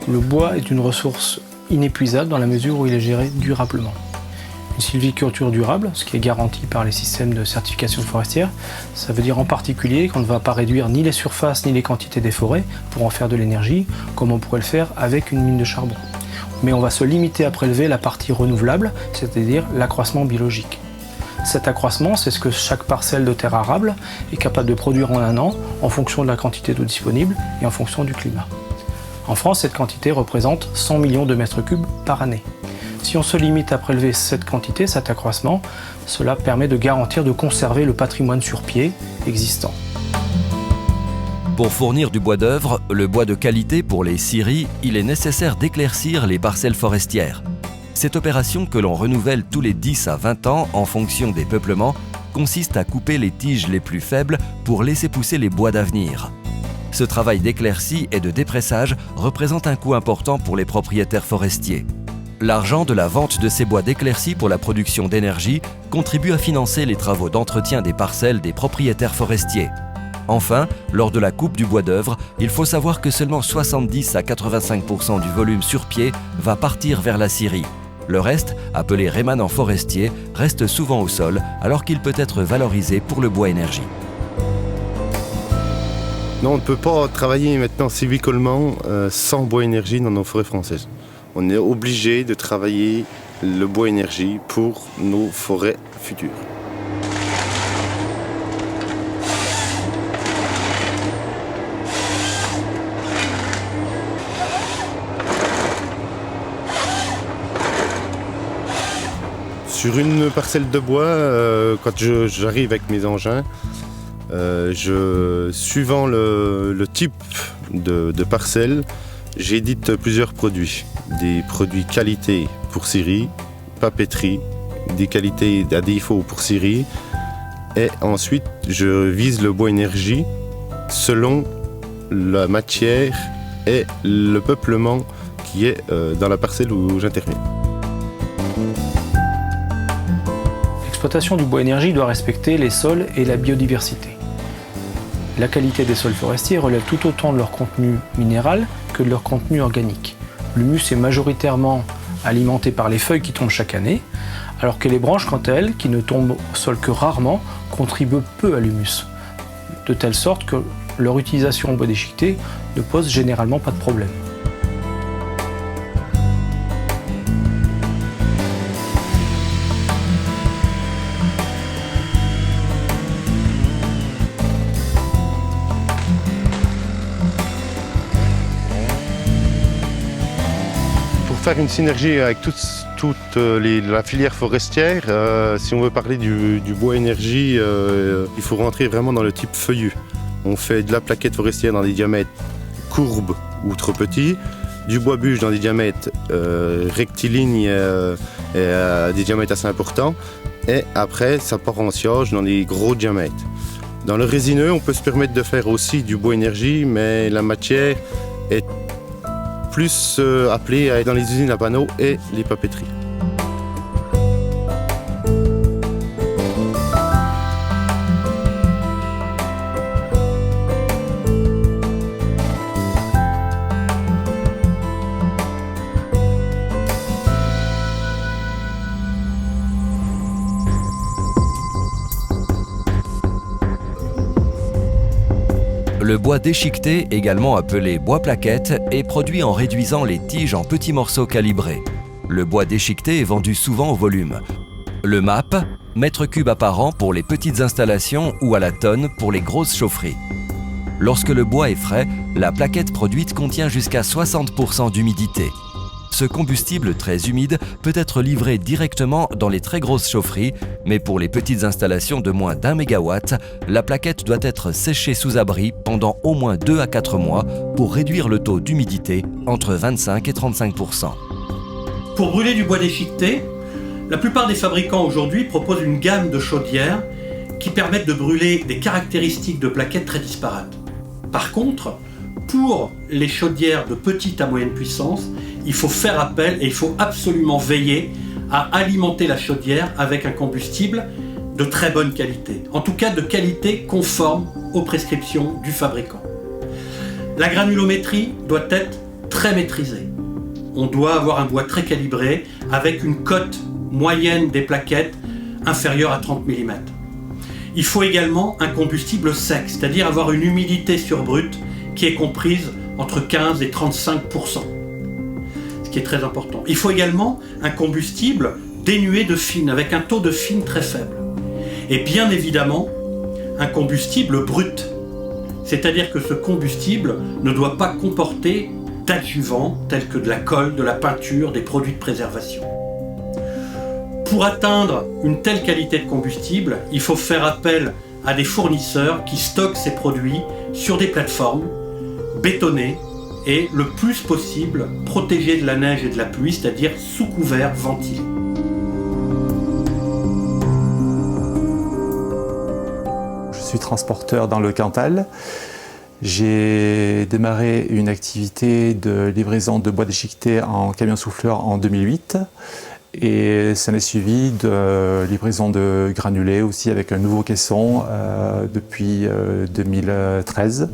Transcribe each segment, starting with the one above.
Le bois est une ressource inépuisable dans la mesure où il est géré durablement. Une sylviculture durable, ce qui est garanti par les systèmes de certification forestière, ça veut dire en particulier qu'on ne va pas réduire ni les surfaces ni les quantités des forêts pour en faire de l'énergie, comme on pourrait le faire avec une mine de charbon. Mais on va se limiter à prélever la partie renouvelable, c'est-à-dire l'accroissement biologique. Cet accroissement, c'est ce que chaque parcelle de terre arable est capable de produire en un an en fonction de la quantité d'eau disponible et en fonction du climat. En France, cette quantité représente 100 millions de mètres cubes par année. Si on se limite à prélever cette quantité, cet accroissement, cela permet de garantir de conserver le patrimoine sur pied existant. Pour fournir du bois d'œuvre, le bois de qualité pour les scieries, il est nécessaire d'éclaircir les parcelles forestières. Cette opération que l'on renouvelle tous les 10 à 20 ans en fonction des peuplements consiste à couper les tiges les plus faibles pour laisser pousser les bois d'avenir. Ce travail d'éclaircie et de dépressage représente un coût important pour les propriétaires forestiers. L'argent de la vente de ces bois d'éclaircie pour la production d'énergie contribue à financer les travaux d'entretien des parcelles des propriétaires forestiers. Enfin, lors de la coupe du bois d'œuvre, il faut savoir que seulement 70 à 85% du volume sur pied va partir vers la scierie. Le reste, appelé rémanent forestier, reste souvent au sol alors qu'il peut être valorisé pour le bois énergie. Non, on ne peut pas travailler maintenant sylvicolement sans bois énergie dans nos forêts françaises. On est obligé de travailler le bois énergie pour nos forêts futures. Sur une parcelle de bois, quand j'arrive avec mes engins, suivant le type de parcelle, j'édite plusieurs produits. Des produits qualité pour scierie, papeterie, des qualités à défaut pour scierie. Et ensuite, je vise le bois énergie selon la matière et le peuplement qui est dans la parcelle où j'interviens. L'exploitation du bois énergie doit respecter les sols et la biodiversité. La qualité des sols forestiers relève tout autant de leur contenu minéral que de leur contenu organique. L'humus est majoritairement alimenté par les feuilles qui tombent chaque année, alors que les branches, quant à elles, qui ne tombent au sol que rarement, contribuent peu à l'humus, de telle sorte que leur utilisation en bois déchiqueté ne pose généralement pas de problème. Faire une synergie avec toute la filière forestière, si on veut parler du bois énergie, il faut rentrer vraiment dans le type feuillu. On fait de la plaquette forestière dans des diamètres courbes ou trop petits, du bois bûche dans des diamètres rectilignes et à des diamètres assez importants, et après ça part en sciage dans des gros diamètres. Dans le résineux, on peut se permettre de faire aussi du bois énergie, mais la matière est plus appelé à être dans les usines à panneaux et les papeteries. Le bois déchiqueté, également appelé bois plaquette, est produit en réduisant les tiges en petits morceaux calibrés. Le bois déchiqueté est vendu souvent au volume. Le MAP, mètre cube apparent pour les petites installations ou à la tonne pour les grosses chaufferies. Lorsque le bois est frais, la plaquette produite contient jusqu'à 60% d'humidité. Ce combustible très humide peut être livré directement dans les très grosses chaufferies, mais pour les petites installations de moins d'1 mégawatt, la plaquette doit être séchée sous abri pendant au moins 2 à 4 mois pour réduire le taux d'humidité entre 25 et 35%. Pour brûler du bois déchiqueté, la plupart des fabricants aujourd'hui proposent une gamme de chaudières qui permettent de brûler des caractéristiques de plaquettes très disparates. Par contre, pour les chaudières de petite à moyenne puissance, il faut faire appel et il faut absolument veiller à alimenter la chaudière avec un combustible de très bonne qualité. En tout cas, de qualité conforme aux prescriptions du fabricant. La granulométrie doit être très maîtrisé. On doit avoir un bois très calibré avec une cote moyenne des plaquettes inférieure à 30 mm. Il faut également un combustible sec, c'est-à-dire avoir une humidité sur brut qui est comprise entre 15 et 35%, ce qui est très important. Il faut également un combustible dénué de fine, avec un taux de fine très faible. Et bien évidemment, un combustible brut, c'est-à-dire que ce combustible ne doit pas comporter d'adjuvants tels que de la colle, de la peinture, des produits de préservation. Pour atteindre une telle qualité de combustible, il faut faire appel à des fournisseurs qui stockent ces produits sur des plateformes bétonnées et le plus possible protégées de la neige et de la pluie, c'est-à-dire sous couvert ventilé. Je suis transporteur dans le Cantal. J'ai démarré une activité de livraison de bois déchiqueté en camion souffleur en 2008 et ça m'est suivi de livraison de granulés aussi avec un nouveau caisson depuis 2013.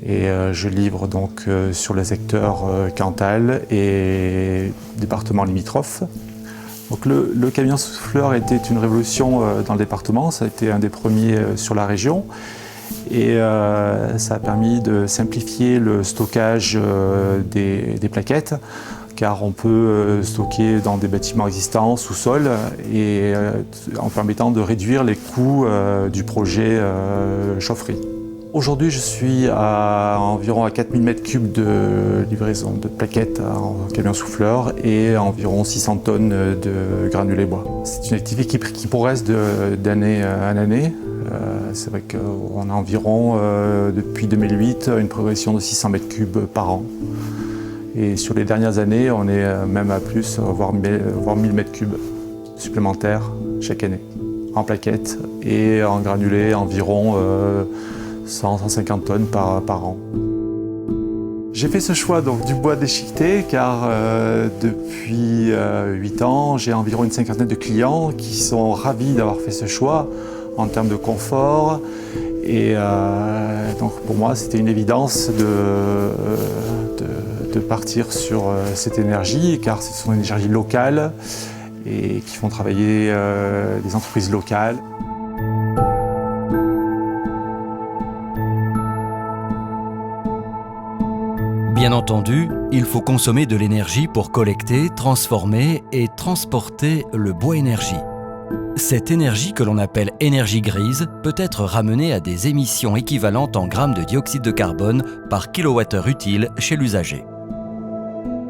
Et je livre donc sur le secteur Cantal et département limitrophes. Donc le camion souffleur était une révolution dans le département, ça a été un des premiers sur la région. Et ça a permis de simplifier le stockage des plaquettes, car on peut stocker dans des bâtiments existants, sous-sol, et en permettant de réduire les coûts du projet chaufferie. Aujourd'hui, je suis à environ 4000 m3 de livraison de plaquettes en camion souffleur et environ 600 tonnes de granulés bois. C'est une activité qui progresse d'année en année. C'est vrai qu'on a environ, depuis 2008, une progression de 600 m3 par an. Et sur les dernières années, on est même à plus, voire 1000 m3 supplémentaires chaque année, en plaquettes et en granulés environ 100-150 tonnes par an. J'ai fait ce choix donc, du bois déchiqueté car depuis 8 ans, j'ai environ une cinquantaine de clients qui sont ravis d'avoir fait ce choix en termes de confort. Et donc pour moi, c'était une évidence de partir sur cette énergie car ce sont des énergies locales et qui font travailler des entreprises locales. Bien entendu, il faut consommer de l'énergie pour collecter, transformer et transporter le bois énergie. Cette énergie que l'on appelle énergie grise peut être ramenée à des émissions équivalentes en grammes de dioxyde de carbone par kilowattheure utile chez l'usager.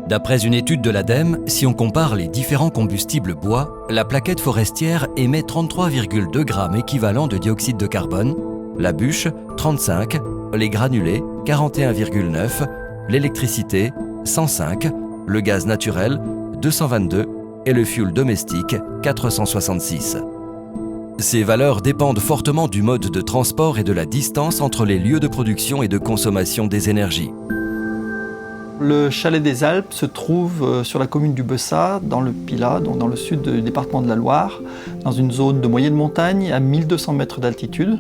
D'après une étude de l'ADEME, si on compare les différents combustibles bois, la plaquette forestière émet 33,2 grammes équivalent de dioxyde de carbone, la bûche 35, les granulés 41,9, l'électricité 105, le gaz naturel 222 et le fioul domestique 466. Ces valeurs dépendent fortement du mode de transport et de la distance entre les lieux de production et de consommation des énergies. Le chalet des Alpes se trouve sur la commune du Bessat, dans le Pilat, donc dans le sud du département de la Loire, dans une zone de moyenne montagne à 1200 mètres d'altitude.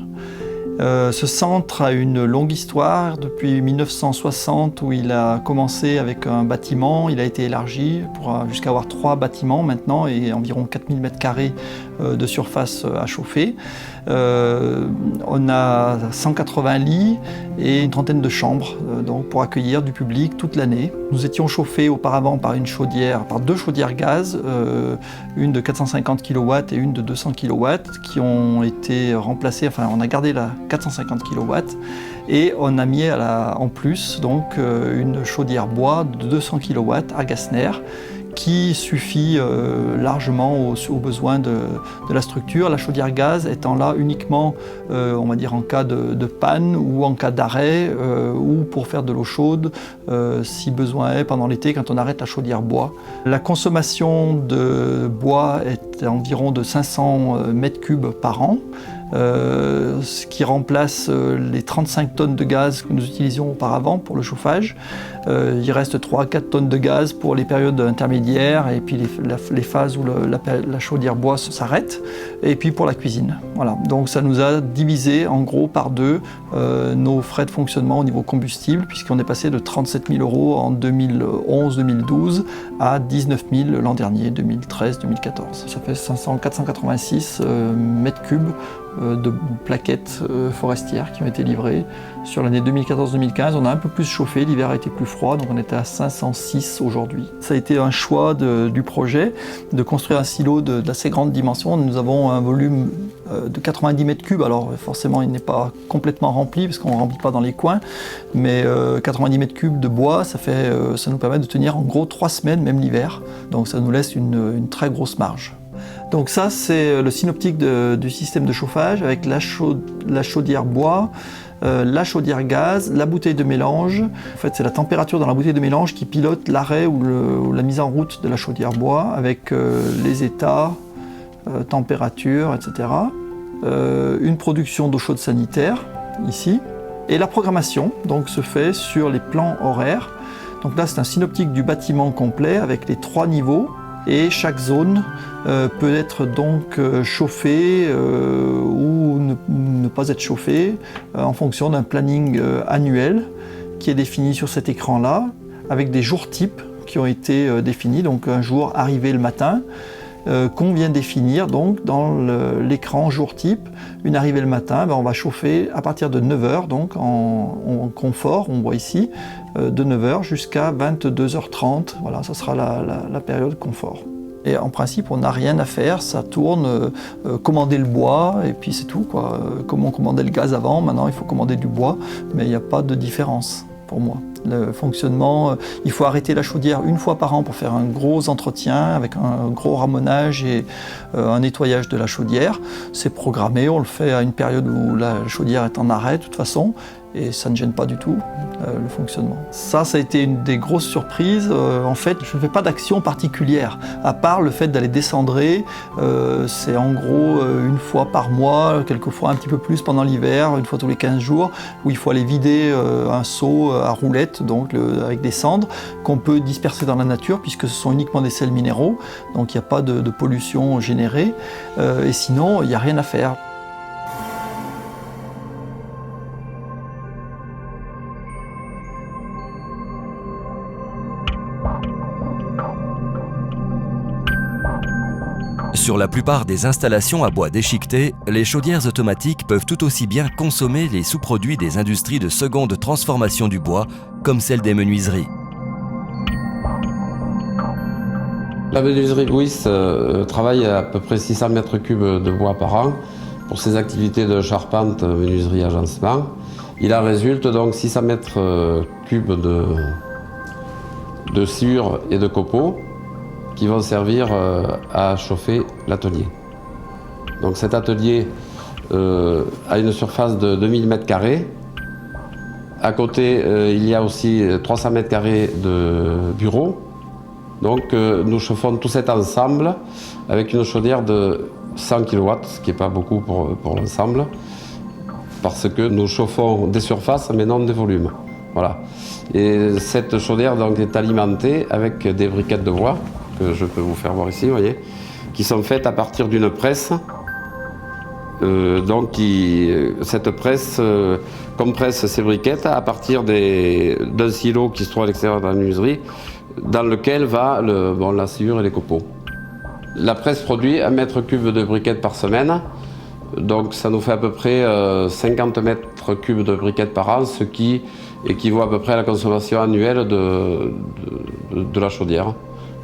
Ce centre a une longue histoire depuis 1960 où il a commencé avec un bâtiment, il a été élargi jusqu'à avoir 3 bâtiments maintenant et environ 4000 m2 de surface à chauffer. On a 180 lits et une trentaine de chambres donc pour accueillir du public toute l'année. Nous étions chauffés auparavant par par 2 chaudières gaz, une de 450 kW et une de 200 kW qui ont été remplacées, enfin on a gardé la 450 kW et on a mis en plus donc une chaudière bois de 200 kW à Gassner qui suffit largement aux besoins de la structure. La chaudière gaz étant là uniquement, on va dire, en cas de panne ou en cas d'arrêt ou pour faire de l'eau chaude si besoin est pendant l'été quand on arrête la chaudière bois. La consommation de bois est environ de 500 m3 par an. Ce qui remplace les 35 tonnes de gaz que nous utilisions auparavant pour le chauffage. Il reste 3 à 4 tonnes de gaz pour les périodes intermédiaires et puis les phases où la chaudière bois s'arrête. Et puis pour la cuisine. Voilà. Donc ça nous a divisé en gros par 2 nos frais de fonctionnement au niveau combustible, puisqu'on est passé de 37 000 € en 2011-2012 à 19 000 l'an dernier, 2013-2014. Ça fait 486 mètres cubes de plaquettes forestières qui ont été livrées. Sur l'année 2014-2015, on a un peu plus chauffé, l'hiver a été plus froid, donc on était à 506 aujourd'hui. Ça a été un choix du projet de construire un silo d'assez grande dimension. Nous avons un volume de 90 mètres cubes, alors forcément il n'est pas complètement rempli parce qu'on ne remplit pas dans les coins, mais 90 mètres cubes de bois, ça nous permet de tenir en gros 3 semaines, même l'hiver, donc ça nous laisse une très grosse marge. Donc ça c'est le synoptique du système de chauffage avec la chaudière bois, la chaudière gaz, la bouteille de mélange. En fait, c'est la température dans la bouteille de mélange qui pilote l'arrêt ou la mise en route de la chaudière bois avec les états, température, etc. Une production d'eau chaude sanitaire, ici. Et la programmation donc, se fait sur les plans horaires. Donc là, c'est un synoptique du bâtiment complet avec les 3 niveaux. Et chaque zone peut être donc chauffée ou ne pas être chauffée en fonction d'un planning annuel qui est défini sur cet écran-là, avec des jours types qui ont été définis, donc un jour arrivé le matin, qu'on vient définir donc dans l'écran jour type. Une arrivée le matin, on va chauffer à partir de 9h, donc en confort, on voit ici, de 9h jusqu'à 22h30, voilà, ça sera la période confort. Et en principe, on n'a rien à faire, ça tourne, commander le bois, et puis c'est tout, quoi. Comme on commandait le gaz avant, maintenant il faut commander du bois, mais il n'y a pas de différence pour moi. Le fonctionnement, il faut arrêter la chaudière 1 fois par an pour faire un gros entretien avec un gros ramonage et un nettoyage de la chaudière. C'est programmé, on le fait à une période où la chaudière est en arrêt de toute façon et ça ne gêne pas du tout le fonctionnement. Ça a été une des grosses surprises. En fait, je ne fais pas d'action particulière, à part le fait d'aller descendrer. C'est en gros 1 fois par mois, quelquefois un petit peu plus pendant l'hiver, 1 fois tous les 15 jours, où il faut aller vider un seau à roulette, donc avec des cendres, qu'on peut disperser dans la nature, puisque ce sont uniquement des sels minéraux, donc il n'y a pas de pollution générée. Et sinon, il n'y a rien à faire. Sur la plupart des installations à bois déchiqueté, les chaudières automatiques peuvent tout aussi bien consommer les sous-produits des industries de seconde transformation du bois, comme celle des menuiseries. La menuiserie Louis travaille à peu près 600 mètres cubes de bois par an pour ses activités de charpente, menuiserie, agencement. Il en résulte donc 600 mètres cubes de sciure et de copeaux qui vont servir à chauffer l'atelier. Donc cet atelier a une surface de 2000 m². À côté, il y a aussi 300 m² de bureaux. Donc nous chauffons tout cet ensemble avec une chaudière de 100 kW, ce qui n'est pas beaucoup pour l'ensemble, parce que nous chauffons des surfaces mais non des volumes. Voilà. Et cette chaudière donc, est alimentée avec des briquettes de bois, que je peux vous faire voir ici, vous voyez, qui sont faites à partir d'une presse. Cette presse compresse ces briquettes à partir d'un silo qui se trouve à l'extérieur de la menuiserie, dans lequel va la sciure et les copeaux. La presse produit 1 m³ de briquettes par semaine, donc ça nous fait à peu près 50 m³ de briquettes par an, ce qui équivaut à peu près à la consommation annuelle de la chaudière.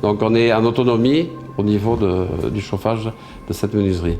Donc on est en autonomie au niveau du chauffage de cette menuiserie.